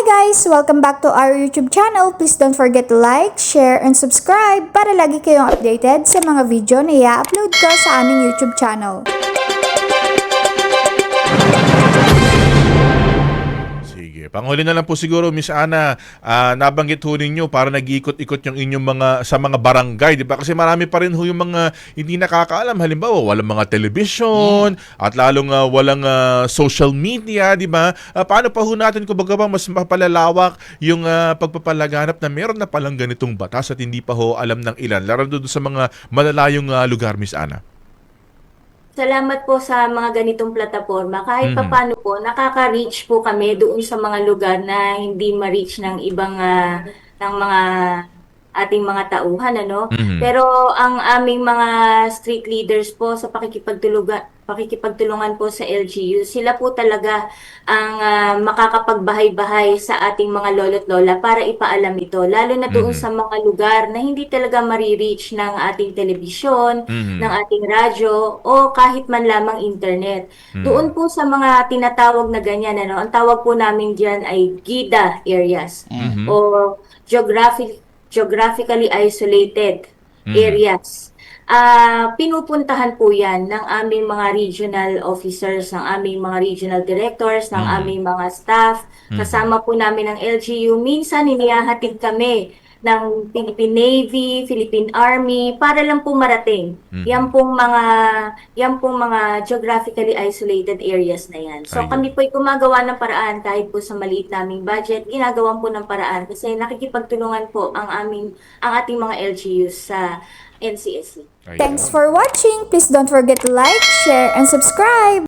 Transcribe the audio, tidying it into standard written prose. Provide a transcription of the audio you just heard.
guys! Welcome back to our YouTube channel. Please don't forget to like, share, and subscribe para lagi kayong updated sa mga video na i-upload ko sa aming YouTube channel. Sige, panghuli na lang po siguro, Miss Ana, nabanggit ho ninyo para nag-iikot-ikot yung inyong sa mga barangay, di ba? Kasi marami pa rin ho yung mga hindi nakakaalam. Halimbawa, walang mga television at lalong walang social media, di ba? Paano pa ho natin kung baga mas mapalalawak yung pagpapalaganap na meron na palang ganitong batas at hindi pa ho alam ng ilan, lalo doon sa mga malalayong lugar, Miss Ana? Salamat po sa mga ganitong plataforma. Kahit papaano po, nakaka-reach po kami doon sa mga lugar na hindi ma-reach ng ibang ng mga ating mga tauhan, ano? Pero ang aming mga street leaders po sa pakikipagtulungan po sa LGU, sila po talaga ang makakapagbahay-bahay sa ating mga lolo't lola para ipaalam ito, lalo na doon sa mga lugar na hindi talaga marireach ng ating telebisyon, ng ating radyo, o kahit man lamang internet. Doon po sa mga tinatawag na ganyan, ano, ang tawag po namin diyan ay GIDA areas o geographically isolated areas. Pinupuntahan po yan ng aming mga regional officers, ng aming mga regional directors, ng aming mga staff. Kasama po namin ang LGU. Minsan, inihahatid kami ng Philippine Navy, Philippine Army, para lang po marating. Yan pong mga geographically isolated areas na yan. So kami po ay gumagawa ng paraan kahit po sa maliit naming budget, ginagawan po ng paraan kasi nakikipagtulungan po ang ating mga LGUs sa NCSC. Thanks for watching! Please don't forget to like, share, and subscribe!